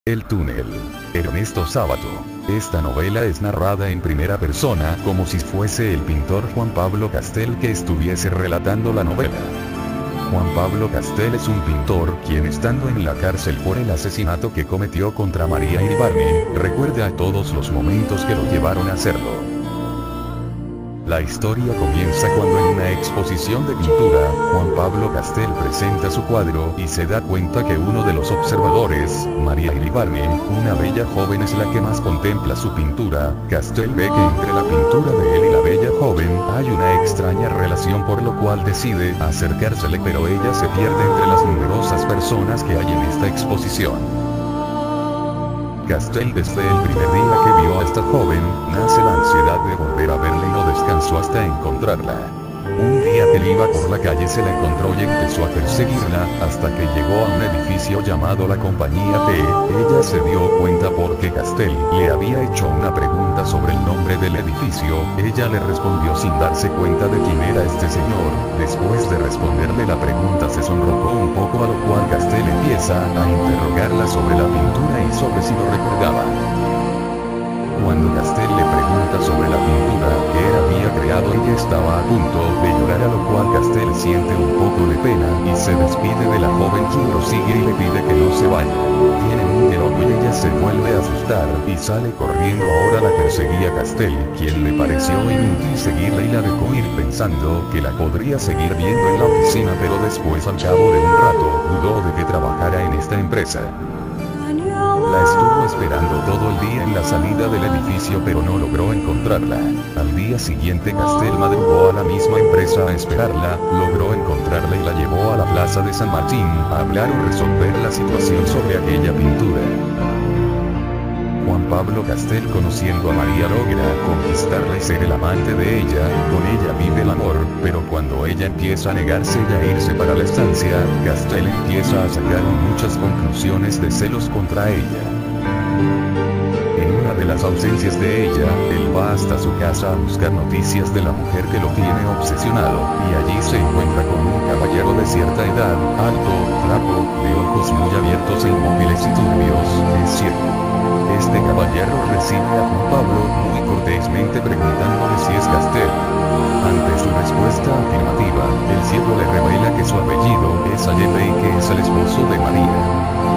El túnel. Ernesto Sábato. Esta novela es narrada en primera persona como si fuese el pintor Juan Pablo Castel que estuviese relatando la novela. Juan Pablo Castel es un pintor quien, estando en la cárcel por el asesinato que cometió contra María Iribarne, recuerda a todos los momentos que lo llevaron a hacerlo. La historia comienza cuando en una exposición de pintura, Juan Pablo Castel presenta su cuadro y se da cuenta que uno de los observadores, María Iribarne, una bella joven, es la que más contempla su pintura. Castel ve que entre la pintura de él y la bella joven hay una extraña relación, por lo cual decide acercársele, pero ella se pierde entre las numerosas personas que hay en esta exposición. Castel, desde el primer día que vio a esta joven, nace la ansiedad de volver a verla y no descansó hasta encontrarla. Un día que iba por la calle se la encontró y empezó a perseguirla, hasta que llegó a un edificio llamado la Compañía T. Ella se dio cuenta porque Castel le había hecho una pregunta sobre el nombre del edificio. Ella le respondió sin darse cuenta de quién era este señor. Después de responderle la pregunta se sonrojó un poco, a lo cual Castel empieza a interrogarla sobre la pintura y sobre si lo recordaba. Cuando Castel le pregunta sobre la pintura que él había creado, ella estaba a punto de llorar, a lo cual Castel siente un poco de pena y se despide de la joven, quien lo sigue y le pide que no se vaya. Tienen un diálogo y ella se vuelve a asustar y sale corriendo. Ahora la perseguía Castel, quien le pareció inútil seguirla y la dejó ir pensando que la podría seguir viendo en la oficina, pero después, al cabo de un rato, dudó de que trabajara en esta empresa. La estuvo esperando todo el día en la salida del edificio, pero no logró encontrarla. Al día siguiente Castel madrugó a la misma empresa a esperarla, logró encontrarla y la llevó a la plaza de San Martín a hablar o resolver la situación sobre aquella pintura. Juan Pablo Castel, conociendo a María, logra conquistarla y ser el amante de ella. Con ella vive el amor, pero cuando ella empieza a negarse y a irse para la estancia, Castel empieza a sacar muchas conclusiones de celos contra ella. En una de las ausencias de ella, él va hasta su casa a buscar noticias de la mujer que lo tiene obsesionado, y allí se encuentra con un caballero de cierta edad, alto, flaco, de ojos muy abiertos e inmóviles y turbios, es ciego. Este caballero recibe a Juan Pablo muy cortésmente, preguntándole si es Castel. Ante su respuesta afirmativa, el ciego le revela que su apellido es Allende y que es el esposo de María.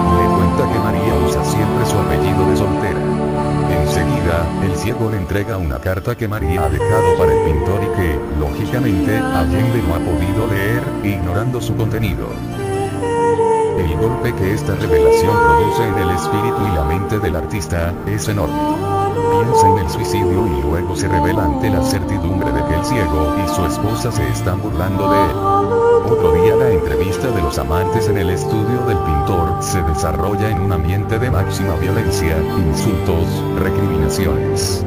Le cuenta que María usa siempre su apellido de soltera. Enseguida, el ciego le entrega una carta que María ha dejado para el pintor y que, lógicamente, Allende no ha podido leer, ignorando su contenido. El golpe que esta revelación produce en el espíritu y la mente del artista es enorme. Piensa en el suicidio y luego se revela ante la certidumbre de que el ciego y su esposa se están burlando de él. Otro día, la entrevista de los amantes en el estudio del pintor se desarrolla en un ambiente de máxima violencia, insultos, recriminaciones.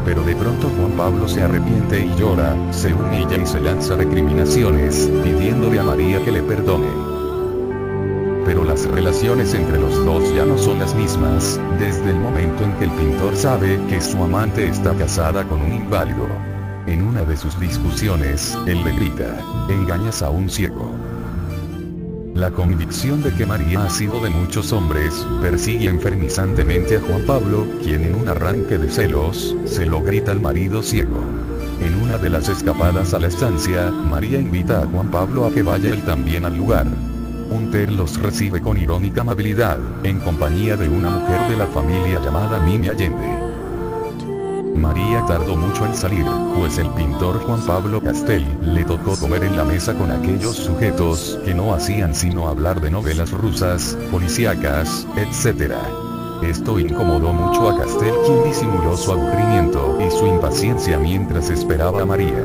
Pero de pronto Juan Pablo se arrepiente y llora, se humilla y se lanza recriminaciones, pidiéndole a María que le perdone. Pero las relaciones entre los dos ya no son las mismas, desde el momento en que el pintor sabe que su amante está casada con un inválido. En una de sus discusiones, él le grita: "Engañas a un ciego". La convicción de que María ha sido de muchos hombres persigue enfermizantemente a Juan Pablo, quien en un arranque de celos, se lo grita al marido ciego. En una de las escapadas a la estancia, María invita a Juan Pablo a que vaya él también al lugar. Hunter los recibe con irónica amabilidad, en compañía de una mujer de la familia llamada Mimi Allende. María tardó mucho en salir, pues el pintor Juan Pablo Castel le tocó comer en la mesa con aquellos sujetos que no hacían sino hablar de novelas rusas, policíacas, etc. Esto incomodó mucho a Castel, quien disimuló su aburrimiento y su impaciencia mientras esperaba a María.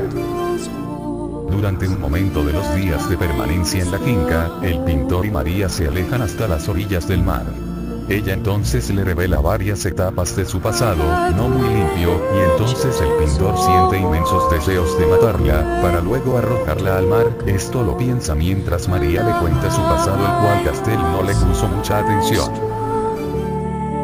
Durante un momento de los días de permanencia en la finca, el pintor y María se alejan hasta las orillas del mar. Ella entonces le revela varias etapas de su pasado, no muy limpio, y entonces el pintor siente inmensos deseos de matarla, para luego arrojarla al mar. Esto lo piensa mientras María le cuenta su pasado, el cual Castel no le puso mucha atención.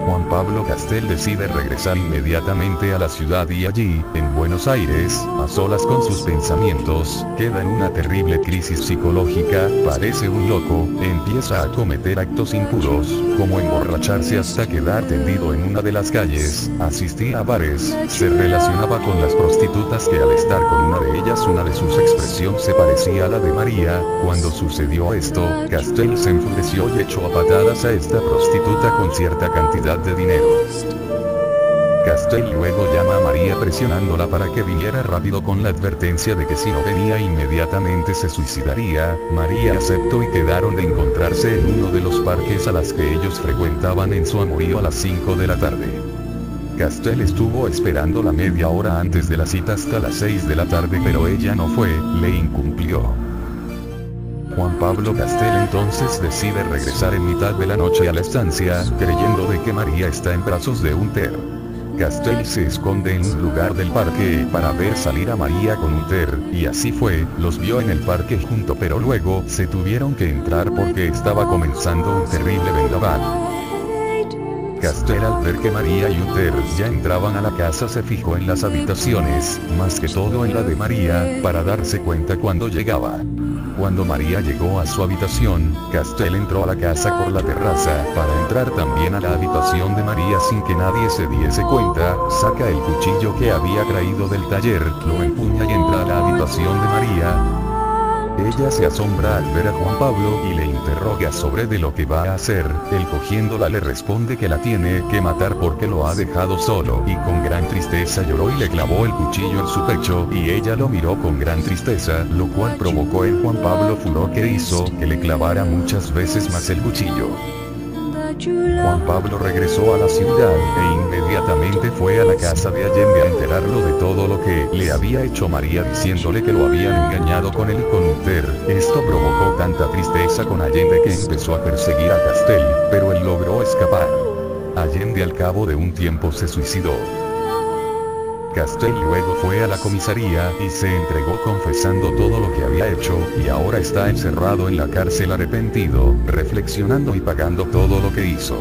Juan Pablo Castel decide regresar inmediatamente a la ciudad y allí, en Buenos Aires, a solas con sus pensamientos, queda en una terrible crisis psicológica, parece un loco, empieza a cometer actos impuros, como emborracharse hasta quedar tendido en una de las calles, asistía a bares, se relacionaba con las prostitutas que al estar con una de ellas una de sus expresiones se parecía a la de María. Cuando sucedió esto, Castel se enfureció y echó a patadas a esta prostituta con cierta cantidad de dinero. Castel luego llama a María presionándola para que viniera rápido con la advertencia de que si no venía inmediatamente se suicidaría. María aceptó y quedaron de encontrarse en uno de los parques a las que ellos frecuentaban en su amorío a las 5 de la tarde. Castel estuvo esperando la media hora antes de la cita hasta las 6 de la tarde, pero ella no fue, le incumplió. Juan Pablo Castel entonces decide regresar en mitad de la noche a la estancia, creyendo de que María está en brazos de un ter. Castel se esconde en un lugar del parque para ver salir a María con un ter, y así fue, los vio en el parque junto, pero luego se tuvieron que entrar porque estaba comenzando un terrible vendaval. Castel al ver que María y Uther ya entraban a la casa se fijó en las habitaciones, más que todo en la de María, para darse cuenta cuando llegaba. Cuando María llegó a su habitación, Castel entró a la casa por la terraza, para entrar también a la habitación de María sin que nadie se diese cuenta, saca el cuchillo que había traído del taller, lo empuña y entra a la habitación de María. Ella se asombra al ver a Juan Pablo y le interroga sobre de lo que va a hacer. Él cogiéndola le responde que la tiene que matar porque lo ha dejado solo, y con gran tristeza lloró y le clavó el cuchillo en su pecho, y ella lo miró con gran tristeza, lo cual provocó en Juan Pablo furor que hizo que le clavara muchas veces más el cuchillo. Juan Pablo regresó a la ciudad, e inmediatamente fue a la casa de Allende a enterarlo de todo lo que le había hecho María diciéndole que lo habían engañado con él y con Uther. Esto provocó tanta tristeza con Allende que empezó a perseguir a Castel, pero él logró escapar. Allende al cabo de un tiempo se suicidó. Castel luego fue a la comisaría y se entregó confesando todo lo que había hecho, y ahora está encerrado en la cárcel arrepentido, reflexionando y pagando todo lo que hizo.